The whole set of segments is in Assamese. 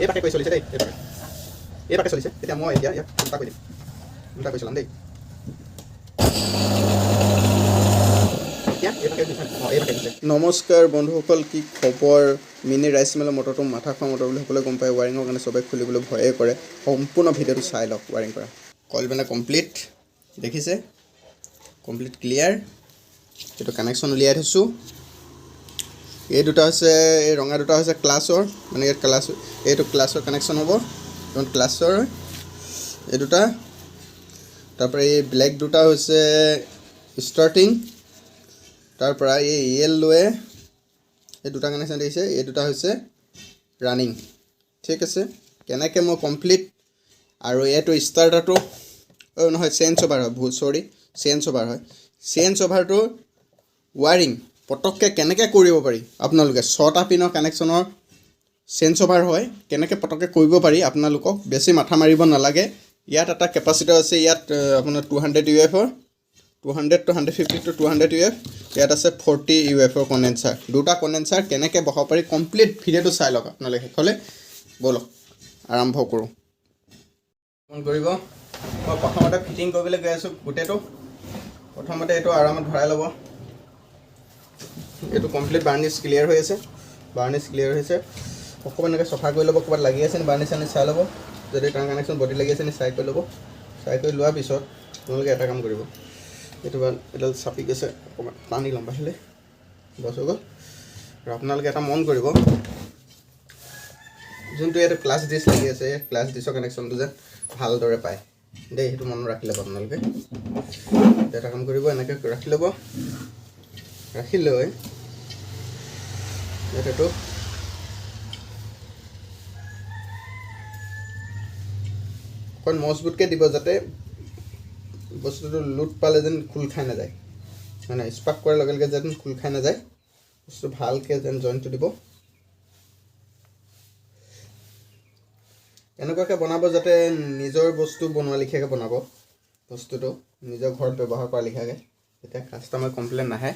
এই পাকে কৰি চলিছে দেই, এই পাকে চলিছে। এতিয়া মই এতিয়া ইয়াক উল্টা কৰি দিম, উল্টা কৰি চলাম দেই। নমস্কাৰ বন্ধুসকল, কি খবৰ? মিনি ৰাইচ মিলৰ মটৰটো মাথা খোৱা মটৰ বুলি সকলোৱে গম পায়। ৱাৰিঙৰ কাৰণে চবে খুলিবলৈ ভয়ে কৰে। সম্পূৰ্ণ ভিডিঅ'টো চাই লওক ৱাৰিং কৰা। কইল মানে কমপ্লিট, দেখিছে, কমপ্লিট ক্লিয়াৰ। এইটো কানেকশ্যন উলিয়াই থৈছোঁ। এই দুটা হৈছে, এই ৰঙা দুটা হৈছে ক্লাছৰ, মানে ইয়াত ক্লাছ, এইটো ক্লাছৰ কানেকশ্যন হ'ব, ক্লাছৰ এই দুটা। তাৰপৰা এই ব্লেক দুটা হৈছে ষ্টাৰ্টিং। তাৰপৰা এই য়েল্লোৱে এই দুটা কানেকশ্যন দিছে, এই দুটা হৈছে ৰানিং। ঠিক আছে, কেনেকৈ মই কমপ্লিট, আৰু এইটো ষ্টাৰ্টাৰটো নহয়, চেঞ্জ অভাৰ হয়, চৰি, চেঞ্জ অভাৰ হয়। চেঞ্জ অভাৰটো ৱাৰিং পটককৈ কেনেকৈ কৰিব পাৰি আপোনালোকে, 6টা পিনৰ কানেকশ্যনৰ চেঞ্জ অভাৰ হয়, কেনেকৈ পটককৈ কৰিব পাৰি আপোনালোকক বেছি মাথা মাৰিব নালাগে। ইয়াত এটা কেপাচিটাৰ আছে, ইয়াত আপোনাৰ 200 UF-ৰ, 200 to 150 to 200 UF। ইয়াত আছে 40 UF-ৰ কণ্ডেনচাৰ। দুটা কণ্ডেনচাৰ কেনেকৈ বহাব পাৰি কমপ্লিট ভিডিঅ'টো চাই লওক আপোনালোকে শেষলৈ। ব'লক আৰম্ভ কৰোঁ। ফোন কৰিব। মই প্ৰথমতে ফিটিং কৰিবলৈ গৈ আছোঁ গোটেইটো। প্ৰথমতে এইটো আৰামত ভৰাই ল'ব। এইটো কমপ্লিট বাৰ্নিছ ক্লিয়াৰ হৈ আছে, বাৰ্নিছ ক্লিয়াৰ হৈছে। অকণমান এনেকৈ চফা কৰি ল'ব, ক'ৰবাত লাগি আছে নি বাৰ্নিছ আনি চাই ল'ব। যদি তাৰ কানেকশ্যন বডি লাগি আছে নি চাই কৰি ল'ব। চাই কৰি লোৱাৰ পিছত আপোনালোকে এটা কাম কৰিব, এইটো এডাল চাপি গৈছে, অকণমান টানি ল'ম বাহিলে, বচ হৈ গ'ল। আৰু আপোনালোকে এটা মন কৰিব, যোনটো ইয়াতে ক্লাছ ডিছ লাগি আছে, ক্লাছ ডিছৰ কানেকশ্যনটো যেন ভালদৰে পায় দেই, সেইটো মনত ৰাখি ল'ব আপোনালোকে। এটা কাম কৰিব, এনেকৈ ৰাখি ল'ব। ৰাখি লৈ এইটো অকণ মজবুতকৈ দিব, যাতে বস্তুটো লোড পালে যেন খোল খাই নাযায়, মানে স্পাৰ্ক কৰাৰ লগে লগে যেন খোল খাই নাযায়। বস্তু ভালকৈ যেন জইনটো দিব। এনেকুৱাকৈ বনাব যাতে নিজৰ বস্তু বনোৱা লিখিয়াকৈ বনাব, বস্তুটো নিজৰ ঘৰত ব্যৱহাৰ কৰা লিখিয়াকৈ, তেতিয়া কাষ্টমাৰ কমপ্লেইন নাহে।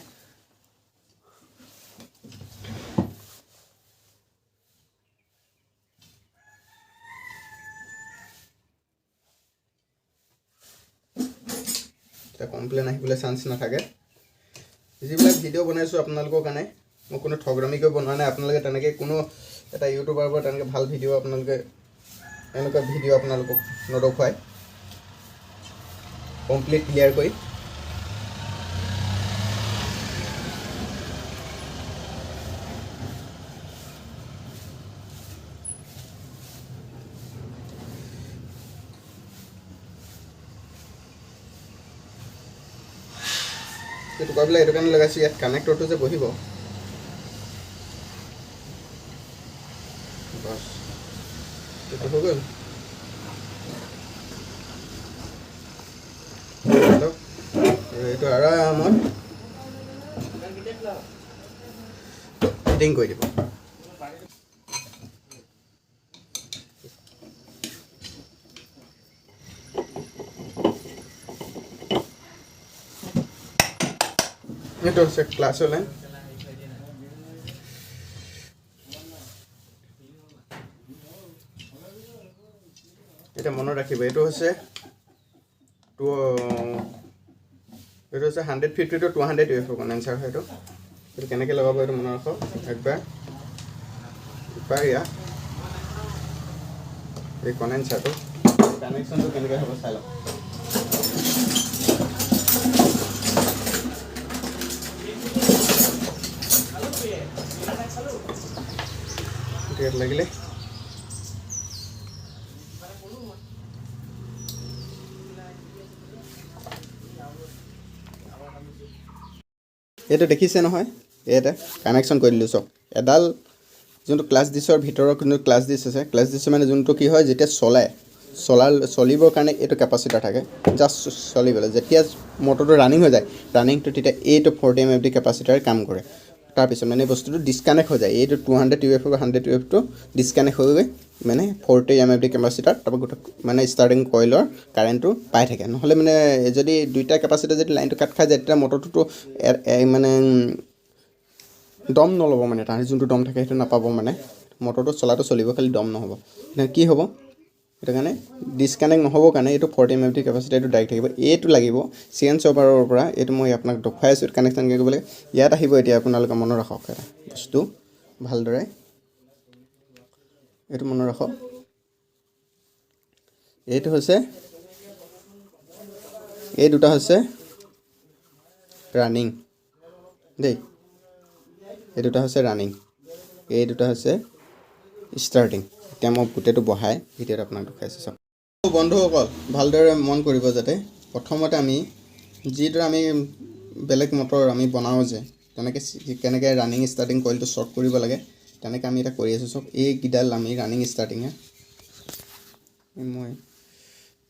তেতিয়া কমপ্লেইন আহিবলৈ চান্স নাথাকে। যিবিলাক ভিডিঅ' বনাইছোঁ আপোনালোকৰ কাৰণে, মই কোনো ঠগৰামিকৈ বনোৱা নাই। আপোনালোকে তেনেকৈ কোনো এটা ইউটিউবাৰৰ পৰা তেনেকৈ ভাল ভিডিঅ' আপোনালোকে এনেকুৱা ভিডিঅ' আপোনালোকক নদখুৱায় কমপ্লিট ক্লিয়াৰ কৰি। এইটো কৰি পেলাই এইটো কাৰণে লগাইছোঁ, ইয়াত কানেক্টৰটো যে বহিব, বাছ এইটো হৈ গ'ল। এইটো আৰামত ফিটিং কৰি দিব। এইটো হৈছে ক্লাছৰ লাইন। এতিয়া মনত ৰাখিব, এইটো হৈছে 150 to 200 UF-ৰ কণ্ডেনচাৰ হয়। এইটো কেনেকৈ লগাব এইটো মনত ৰাখক একবাৰ। ইয়াত এই কণ্ডেনচাৰটো কানেকশ্যনটো কেনেকৈ হ'ব চাই লওক। ইয়াত লাগিলে এইটো দেখিছে নহয়, ইয়াতে কানেকশ্যন কৰি দিলোঁ। চাওক, এডাল যোনটো ক্লাছ ডিছৰ ভিতৰৰ কিন্তু ক্লাছ ডিছ আছে, ক্লাছ ডিছ মানে যোনটো কি হয়, যেতিয়া চলিবৰ কাৰণে এইটো কেপাচিটাৰ থাকে, জাষ্ট চলিবলৈ। যেতিয়া মটৰটো ৰানিং হৈ যায়, ৰানিংটো তেতিয়া এইটো 40 MFD কেপাচিটাৰে কাম কৰে। তাৰপিছত মানে বস্তুটো ডিছকানেক্ট হৈ যায়, এইটো 200 UF বা 100 UF-টো ডিছকানেক্ট হৈ গৈ মানে 40 MFD কেপাচিটাৰ, তাৰপৰা গোটেই মানে ষ্টাৰ্টিং কইলৰ কাৰেণ্টটো পাই থাকে। নহ'লে মানে যদি দুইটা কেপাচিটাৰ যদি লাইনটো কাট খাই যায়, তেতিয়া মটৰটোতো মানে দম নল'ব, মানে তাৰ যোনটো দম থাকে সেইটো নাপাব মানে। মটৰটো চলিব, খালি দম নহ'ব। এতিয়া কি হ'ব, সেইটো কাৰণে ডিছকানেক্ট নহ'বৰ কাৰণে এইটো 40 mAh কেপাচিটি এইটো ডাইৰেক্ট থাকিব। এইটো লাগিব চেঞ্জ অভাৰৰ পৰা, এইটো মই আপোনাক দেখুৱাই আছোঁ কানেকশ্যন কৰিব লাগে। ইয়াত আহিব এতিয়া আপোনালোকে মনত ৰাখক এটা বস্তু ভালদৰে, এইটো মনত ৰাখক। এইটো হৈছে, এই দুটা হৈছে ৰানিং দেই, এই দুটা হৈছে ৰানিং, এই দুটা হৈছে ষ্টাৰ্টিং। এতিয়া মই গোটেইটো বহাই ভিডিঅ'ত আপোনাক দেখাইছোঁ চাওক। বন্ধুসকল ভালদৰে মন কৰিব যাতে প্ৰথমতে আমি যিদৰে আমি বেলেগ মটৰ আমি বনাওঁ যে কেনেকৈ ৰানিং ষ্টাৰ্টিং কইলটো শ্বৰ্ট কৰিব লাগে, তেনেকৈ আমি এটা কৰি আছোঁ চাওক। এইকেইডাল আমি ৰানিং ষ্টাৰ্টিঙে মই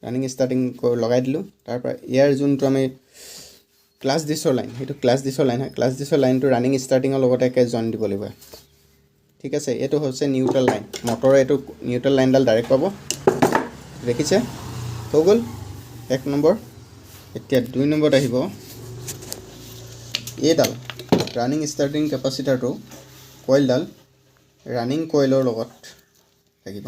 ৰানিং ষ্টাৰ্টিং লগাই দিলোঁ। তাৰপৰা ইয়াৰ যোনটো আমি ক্লাছ ডিছৰ লাইন, সেইটো ক্লাছ ডিছৰ লাইন হয়। ক্লাছ ডিছৰ লাইনটো ৰানিং ষ্টাৰ্টিঙৰ লগতে একে জইন দিব লাগিব, ঠিক আছে। এইটো হৈছে নিউট্ৰেল লাইন, মটৰৰ এইটো নিউট্ৰেল লাইনডাল ডাইৰেক্ট পাব, দেখিছে, হৈ গ'ল 1 নম্বৰ। এতিয়া 2 নম্বৰত আহিব এইডাল ৰানিং ষ্টাৰ্টিং কেপাচিটাৰটো, কইলডাল ৰানিং কইলৰ লগত লাগিব,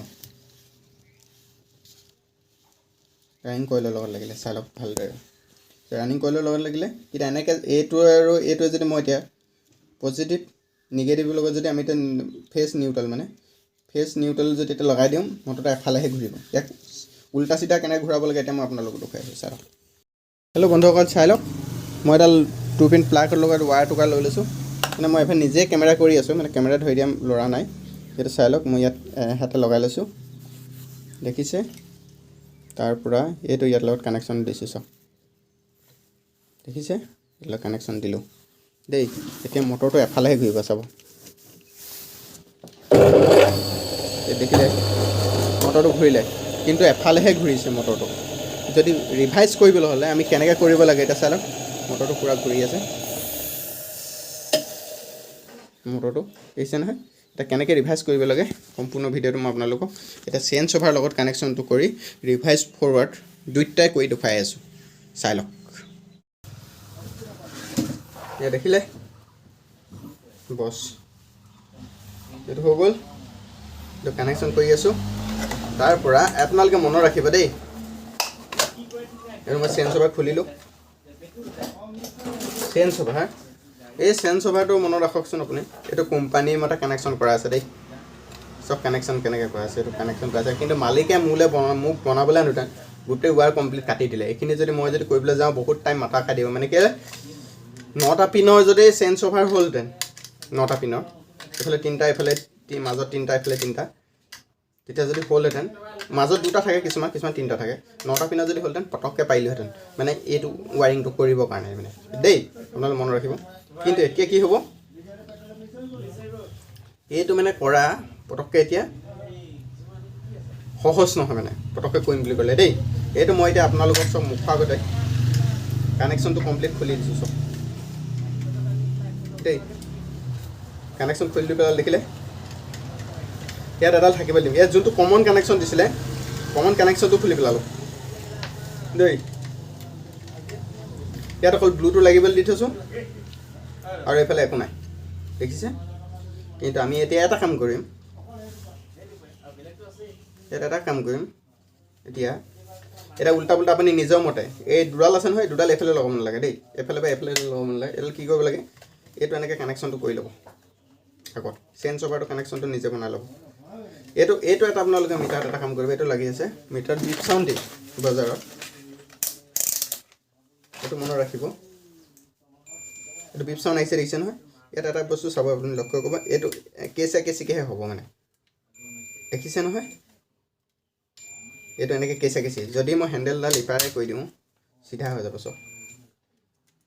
ৰানিং কইলৰ লগত লাগিলে চাই লওক ভালদৰে। ৰানিং কইলৰ লগত লাগিলে এতিয়া এনেকৈ এইটো আৰু এইটোৱে যদি মই এতিয়া পজিটিভ নিগেটিভৰ লগত যদি আমি এতিয়া ফেজ নিউট্ৰেল যদি এতিয়া লগাই দিওঁ, মটৰটো এফালেহে ঘূৰিব। ইয়াক উল্টা চিধা কেনেকৈ ঘূৰাব লাগে এতিয়া মই আপোনালোকক দেখুৱাই আছোঁ, চাই লওক। হেল্ল' বন্ধুসকল চাই লওক, মই এডাল 2 পিন প্লাগৰ লগত ৱায়াৰ টুকুৰা লৈ লৈছোঁ। মানে মই এইফালে নিজে কেমেৰা কৰি আছোঁ, মানে কেমেৰা ধৰি দিয়া ল'ৰা নাই। সেইটো চাই লওক, মই ইয়াত হাতে লগাই লৈছোঁ, দেখিছে। তাৰপৰা এইটো ইয়াৰ লগত কানেকশ্যন দিছোঁ চাওক, দেখিছে, ইয়াৰ লগত কানেকশ্যন দিলোঁ দেই। এতিয়া মটৰটো এফালেহে ঘূৰিব চাব, দেখিলে মটৰটো ঘূৰিলে, কিন্তু এফালেহে ঘূৰিছে মটৰটো। যদি ৰিভাইজ কৰিবলৈ হ'লে আমি কেনেকৈ কৰিব লাগে এতিয়া চাই লওক। মটৰটো পূৰা ঘূৰি আছে, মটৰটো দেখিছে নহয়। এতিয়া কেনেকৈ ৰিভাইজ কৰিব লাগে সম্পূৰ্ণ ভিডিঅ'টো মই আপোনালোকক এতিয়া চেঞ্জ অভাৰ লগত কানেকশ্যনটো কৰি ৰিভাইজ ফৰৱাৰ্ড দুয়োটাই কৰি দেখুৱাই আছোঁ, চাই লওক। এতিয়া দেখিলে বছ, এইটো হৈ গ'ল, এইটো কানেকশ্যন কৰি আছোঁ। তাৰপৰা আপোনালোকে মনত ৰাখিব দেই, এইটো মই চেঞ্জ অভাৰ খুলিলোঁ, চেঞ্জ অভাৰ, এই চেঞ্জ অভাৰটো মনত ৰাখকচোন আপুনি। এইটো কোম্পানীৰ মতে কানেকশ্যন কৰা আছে দেই, চব কানেকশ্যন কেনেকৈ কৰা আছে, এইটো কানেকশ্যন কৰা আছে। কিন্তু মালিকে মোক বনাবলৈ আনোতে গোটেই ৱায়াৰ কমপ্লিট কাটি দিলে। এইখিনি যদি মই যদি কৰিবলৈ যাওঁ বহুত টাইম মাথা খাই দিব। মানে কি 9টা পিনৰ যদি চেঞ্জ অভাৰ হ'লহেঁতেন, 9টা পিনৰ এইফালে 3টা, এইফালে মাজত 3টা, এইফালে 3টা, তেতিয়া যদি হ'লহেঁতেন, মাজত 2টা থাকে, কিছুমান 3টা থাকে, 9টা পিনত যদি হ'লহেঁতেন পটককৈ পাৰিলোহেঁতেন, মানে এইটো ৱায়াৰিংটো কৰিবৰ কাৰণে মানে দেই, আপোনালোকে মনত ৰাখিব। কিন্তু এতিয়া কি হ'ব, এইটো মানে কৰা পটককৈ এতিয়া সহজ নহয়, মানে পটককৈ কৰিম বুলি ক'লে দেই। এইটো মই এতিয়া আপোনালোকক চব মুখৰ আগতে কানেকশ্যনটো কমপ্লিট খুলি দিছোঁ চব দেই। কানেকশ্যন খুলি দি পেলাই দেখিলে ইয়াত এডাল থাকিব দিম। ইয়াত যোনটো কমন কানেকশ্যন দিছিলে, কমন কানেকশ্যনটো খুলি পেলালোঁ দেই। ইয়াত অকল ব্লুটো লাগিবলৈ দি থৈছোঁ আৰু এইফালে একো নাই, দেখিছে। কিন্তু আমি এতিয়া এটা কাম কৰিম, এতিয়া উল্টা পুল্টা আপুনি নিজৰ মতে, এই দুডাল আছে নহয়, দুডাল এইফালে লগাব নালাগে দেই, এইফালে বা এইফালে লগাব নালাগে। এইডাল কি কৰিব লাগে, এইটো এনেকৈ কানেকশ্যনটো কৰি ল'ব আগত, চেঞ্জ অভাৰটো কানেকশ্যনটো নিজে বনাই ল'ব। এইটো এটা আপোনালোকে মিটাৰত এটা কাম কৰিব, এইটো লাগি আছে মিটাৰত বিপ চাউণ্ড দি বজাৰত, এইটো মনত ৰাখিব। এইটো বিপ চাউণ্ড আহিছে, দেখিছে নহয়। ইয়াত এটা বস্তু চাব, আপুনি লক্ষ্য কৰিব, এইটো কেঁচিকেহে হ'ব, মানে দেখিছে নহয়। এইটো এনেকৈ কেঁচি, যদি মই হেণ্ডেলডাল ইপাৰে কৰি দিওঁ চিধা হৈ যাব চব,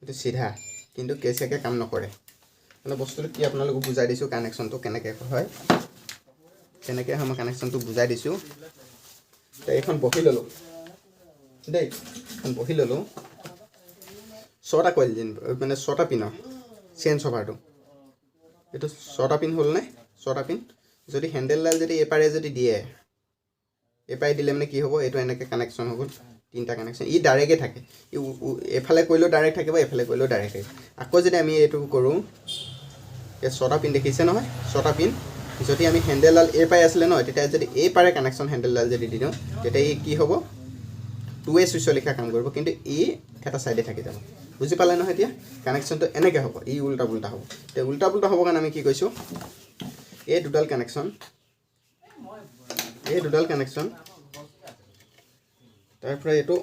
এইটো চিধা, কিন্তু কেঁচাকৈ কাম নকৰে। মানে বস্তুটো কি আপোনালোকক বুজাই দিছোঁ, কানেকশ্যনটো কেনেকৈ হয়, মই কানেকশ্যনটো বুজাই দিছোঁ। এইখন বহি ল'লোঁ দেই, এখন বহি ল'লোঁ। 6টা কইল মানে 6টা পিনৰ চেঞ্জ অভাৰটো, এইটো 6টা পিন হ'লনে, 6টা পিন। যদি হেণ্ডেলডাল যদি এপাৰে যদি দিয়ে, এপাৰে দিলে মানে কি হ'ব, এইটো এনেকৈ কানেকশ্যন হৈ গ'ল, 3টা কানেকশ্যন। ই ডাইৰেক্টে থাকে, এফালে কৰিলেও ডাইৰেক্ট থাকিব, এফালে কৰিলেও ডাইৰেক্ট থাকিব। আকৌ যদি আমি এইটো কৰোঁ, এই 6টা পিন দেখিছে নহয়, 6টা পিন যদি আমি হেণ্ডেলডাল এই পাই আছিলে ন তেতিয়া যদি এই পাৰে কানেকশ্যন হেণ্ডেলডাল যদি দি দিওঁ তেতিয়া এই কি হ'ব 2A ছুইচৰ লিখা কাম কৰিব কিন্তু এই এটা ছাইডে থাকি যাব বুজি পালে নহয় এতিয়া কানেকশ্যনটো এনেকৈ হ'ব ই উল্টা পুল্টা হ'ব এতিয়া উল্টা পুল্টা হ'বৰ কাৰণে আমি কি কৈছোঁ এই দুডাল কানেকশ্যন তাৰপৰা এইটো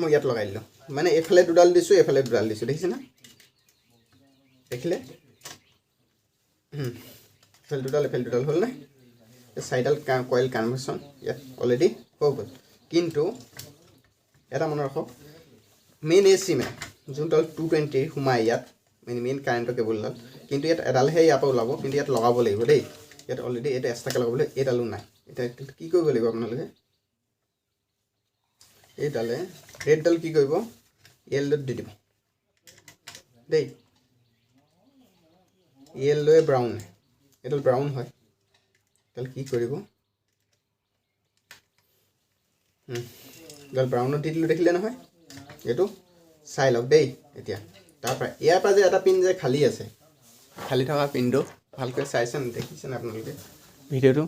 মই ইয়াত লগাই দিলোঁ মানে এইফালে দুডাল দিছোঁ এইফালে দুডাল দিছোঁ দেখিছেনে দেখিলে এইফালে দুডাল হ'ল নাই চাৰিডাল কইল কানেকশ্যন ইয়াত অলৰেডি হৈ গ'ল কিন্তু এটা মনত ৰাখক মেইন এ চিমে যোনডাল 220 সোমাই ইয়াত মেইন কাৰেণ্টৰ কেবুলডাল কিন্তু ইয়াত এডালহে ইয়াৰ পৰা ওলাব কিন্তু ইয়াত লগাব লাগিব দেই ইয়াত অলৰেডি এটা এক্সট্ৰাকৈ লগাবলৈ এইডালো নাই এতিয়া কি কৰিব লাগিব আপোনালোকে এইডালে ৰেডডাল কি কৰিব য়েল্লোত দি দিব দেই য়েল্লোৱে ব্ৰাউন এইডাল ব্ৰাউন হয় এইডাল কি কৰিব এইডাল ব্ৰাউনত দি দিলোঁ দেখিলে নহয় এইটো চাই লওক দেই এতিয়া তাৰপৰা ইয়াৰ পৰা যে এটা পিন যে খালী আছে খালী থকা পিনটো ভালকৈ চাইছেনে দেখিছেনে আপোনালোকে ভিডিঅ'টো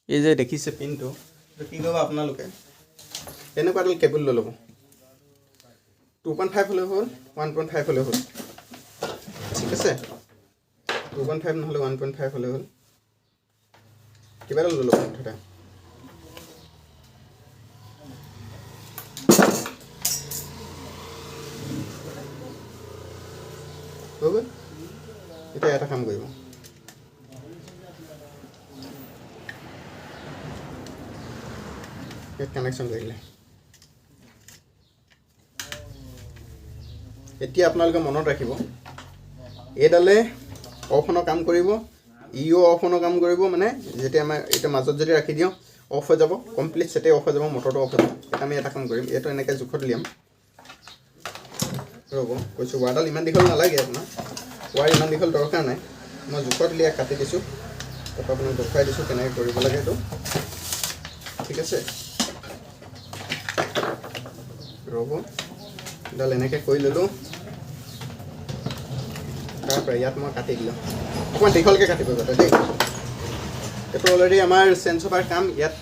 এই যে দেখিছে পিনটো কি কৰিব আপোনালোকে এনেকুৱা এডাল কেবুল লৈ ল'ব 2.5 হ'লে হ'ল 1.5 হ'লে হ'ল ঠিক আছে 2.5 নহ'লে 1.5 হ'লে হ'ল কিবা এডাল লৈ ল'ব মুঠতে হৈ গ'ল এতিয়া এটা কাম কৰিব ইয়াত কানেকশ্যন কৰিলে এতিয়া আপোনালোকে মনত ৰাখিব এইডালে অফনৰ কাম কৰিব ইও অফনৰ কাম কৰিব মানে যেতিয়া আমাৰ এতিয়া মাজত যদি ৰাখি দিওঁ অফ হৈ যাব কমপ্লিট ছেটেই অফ হৈ যাব মটৰটো অফ হৈ যাব এতিয়া আমি এটা কাম কৰিম এইটো এনেকৈ জোখত উলিয়াম ৰ'ব কৈছোঁ ৱাৰডাল ইমান দীঘল নালাগে আপোনাৰ ৱাৰ ইমান দীঘল দৰকাৰ নাই মই জোখত উলিয়াই কাটি দিছোঁ তাৰপৰা আপোনাক দেখুৱাই দিছোঁ কেনেকৈ কৰিব লাগে এইটো ঠিক আছে ৰ'ব এডাল এনেকৈ কৰি ল'লোঁ তাৰপৰা ইয়াত মই কাটি দিলোঁ অকণমান দীঘলকৈ কাটিব যাতে দেই এইটো অলৰেডি আমাৰ চেঞ্জ অভাৰ কাম ইয়াত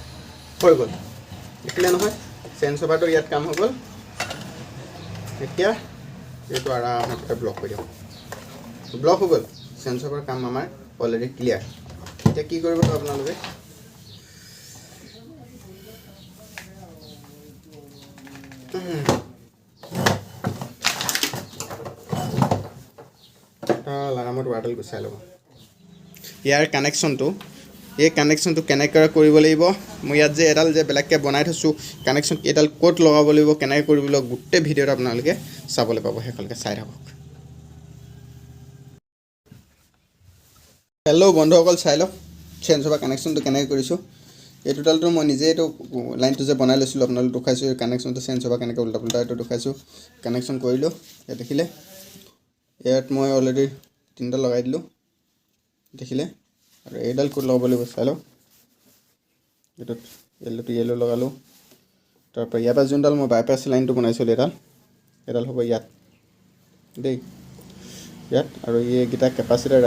হৈ গ'ল দেখিলে নহয় চেঞ্জ অভাৰটো ইয়াত কাম হৈ গ'ল এতিয়া এইটো আৰামতে ব্লক কৰি দিওঁ ব্লক হৈ গ'ল চেঞ্জ অভাৰ কাম আমাৰ অলৰেডি ক্লিয়াৰ এতিয়া কি কৰিব আপোনালোকে আৰামত ৱাৰডাল গুচাই ল'ব ইয়াৰ কানেকশ্যনটো কেনেকৈ কৰিব লাগিব মই ইয়াত যে এডাল যে বেলেগকৈ বনাই থৈছোঁ কানেকশ্যন এডাল ক'ত লগাব লাগিব কেনেকৈ কৰিব লাগিব গোটেই ভিডিঅ'ত আপোনালোকে চাবলৈ পাব সেইখনকৈ চাই থাকক হেল্ল' বন্ধুসকল চাই লওক চেঞ্জ অভাৰ কানেকশ্যনটো কেনেকৈ কৰিছোঁ এই টোটালটো মই নিজে এইটো লাইনটো যে বনাই লৈছিলোঁ আপোনালোক দেখুৱাইছোঁ এই কানেকশ্যনটো চেঞ্জ অভাৰ কেনেকৈ উল্টা পুল্টা এইটো দেখুৱাইছোঁ কানেকশ্যন কৰিলোঁ ইয়াত দেখিলে ইয়াত মই অলৰেডি 3ডাল লগাই দিলোঁ দেখিলে আৰু এইডাল ক'ত লগাব লাগিব চাই লওক এইটোত য়েল্লো লগালোঁ তাৰপৰা ইয়াৰ পৰা যোনডাল মই বাইপাছ লাইনটো বনাইছিলোঁ এডাল হ'ব ইয়াত দেই ইয়াত আৰু এইকেইটা কেপাচিটাৰ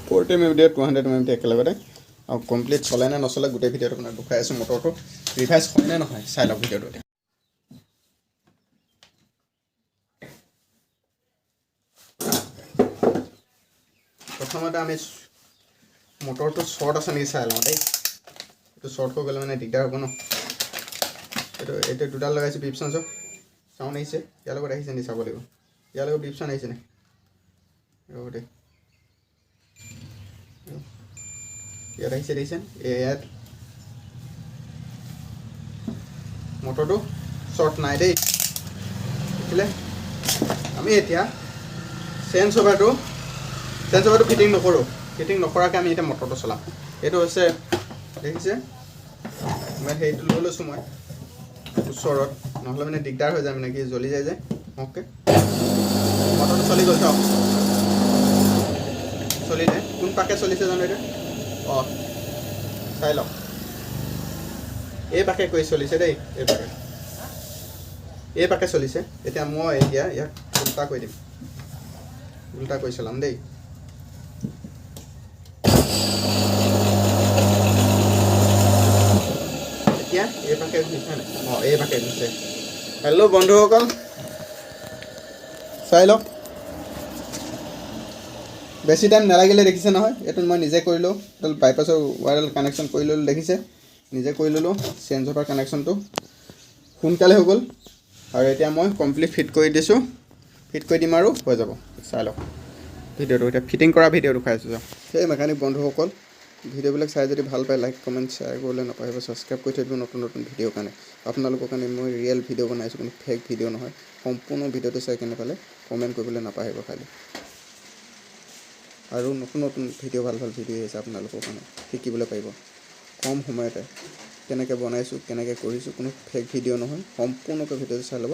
40 mm 200 mm একেলগতে আৰু কমপ্লিট চলে নে নচলে গোটেই ভিডিঅ'টো আপোনাক দেখুৱাই আছোঁ মটৰটো ৰিভাইজ হয় নে নহয় চাই লওক ভিডিঅ'টো এতিয়া প্ৰথমতে আমি মটৰটো শ্বৰ্ট আছে নেকি চাই লওঁ দেই এইটো শ্বৰ্ট হৈ গ'লে মানে দিগদাৰ হ'ব ন এইটো দুডাল লগাইছোঁ বিপচন চাউণ্ড আহিছে ইয়াৰ লগত আহিছে নি চাব লাগিব ইয়াৰ লগত বিপচন আহিছে নে ৰ'ব দেই ইয়াত আহিছে দেখিছে ইয়াত মটৰটো শ্বৰ্ট নাই দেই দেখিলে আমি এতিয়া চেঞ্জ অভাৰটো ফিটিং নকৰোঁ ফিটিং নকৰাকৈ আমি এতিয়া মটৰটো চলাম এইটো হৈছে দেখিছে মই সেইটো লৈ লৈছোঁ মই ওচৰত নহ'লে মানে দিগদাৰ হৈ যায় মানে কি জ্বলি যায় যে অ'কে মটৰটো চলি গ'ল চাওক চলিলে কোন পাকে চলিছে জানো এতিয়া অঁ চাই লওক এই পাকে কৰি চলিছে দেই এই পাকে চলিছে এতিয়া মই ইয়াক উল্টা কৰি দিম উল্টা কৰি চলাম দেই অঁ এই ভাগে দিছে। হেল্ল' বন্ধুসকল, চাই লওক। বেছি টাইম নালাগিলে দেখিছে নহয়, এইটো মই নিজে কৰিলোঁ। এইডাল বাইপাছৰ ৱাৰডাল কানেকশ্যন কৰি ল'লোঁ, দেখিছে নিজে কৰি ল'লোঁ। চেঞ্জ অভাৰ কানেকশ্যনটো সোনকালে হৈ গ'ল। আৰু এতিয়া মই কমপ্লিট ফিট কৰি দিছোঁ, ফিট কৰি দিম আৰু হৈ যাব। চাই লওক ভিডিঅ'টো, এতিয়া ফিটিং কৰা ভিডিঅ'টো খাই আছোঁ। সেই মেকানিক বন্ধুসকল, ভিডিঅ'বিলাক চাই যদি ভাল পায় লাইক কমেণ্ট শ্বেয়াৰ কৰিবলৈ নাপাহৰিব, ছাবস্ক্ৰাইব কৰি থৈ দিব নতুন নতুন ভিডিঅ'ৰ কাৰণে। আপোনালোকৰ কাৰণে মই ৰিয়েল ভিডিঅ' বনাইছোঁ, কোনো ফেক ভিডিঅ' নহয়। সম্পূৰ্ণ ভিডিঅ'টো চাই কেনে পালে কমেণ্ট কৰিবলৈ নাপাহৰিব খালি। আৰু নতুন নতুন ভিডিঅ' ভাল ভাল ভিডিঅ' আহিছে আপোনালোকৰ কাৰণে, শিকিবলৈ পাৰিব কম সময়তে। কেনেকৈ বনাইছোঁ, কেনেকৈ কৰিছোঁ, কোনো ফেক ভিডিঅ' নহয়। সম্পূৰ্ণকৈ ভিডিঅ'টো চাই ল'ব,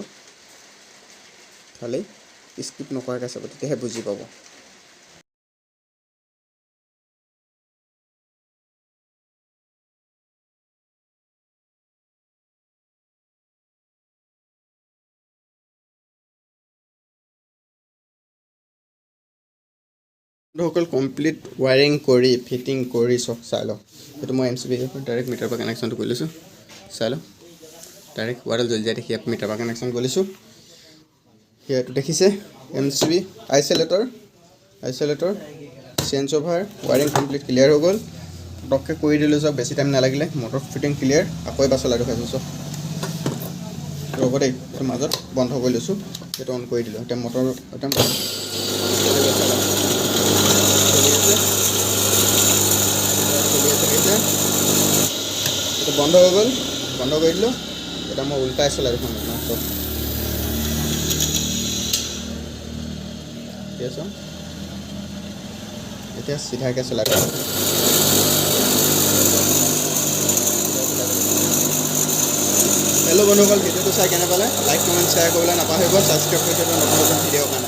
খালি স্কিপ নকৰাকৈ চাব, তেতিয়াহে বুজি পাব। বন্ধুসকল কমপ্লিট ৱায়াৰিং কৰি ফিটিং কৰি চব চাই লওক। সেইটো মই MCB ডাইৰেক্ট মিটাৰৰ পৰা কানেকশ্যনটো কৰি লৈছোঁ। চাই লওক ডাইৰেক্ট ৱায়াৰডাল জ্বলি যায় দেখি মিটাৰৰ পৰা কানেকশ্যন কৰি লৈছোঁ। সেইটো দেখিছে MCB আইচলেটৰ change over wiring complete clear হৈ গ'ল। পটককৈ কৰি দিলোঁ চব, বেছি টাইম নালাগিলে। Motor fitting clear. আকৌ এবাৰ চলাই দেখাইছোঁ চব। ৰ'ব দেই, এইটো মাজত বন্ধ কৰি লৈছোঁ, সেইটো অন কৰি দিলোঁ। এতিয়া মটৰ একদম এইটো বন্ধ হৈ গ'ল, বন্ধ কৰি দিলোঁ। এতিয়া মই উল্টাই চলাই দেখোন চব ঠিক আছে। এতিয়া চিধাকৈ চলাই দিওঁ। হেল্ল' বন্ধুসকল, ভিডিঅ'টো চাই কেনে পালে লাইক কমেণ্ট শ্বেয়াৰ কৰিবলৈ নাপাহৰিব, ছাবস্ক্ৰাইব কৰি থৈ দিব নতুন নতুন ভিডিঅ'ৰ কাৰণে।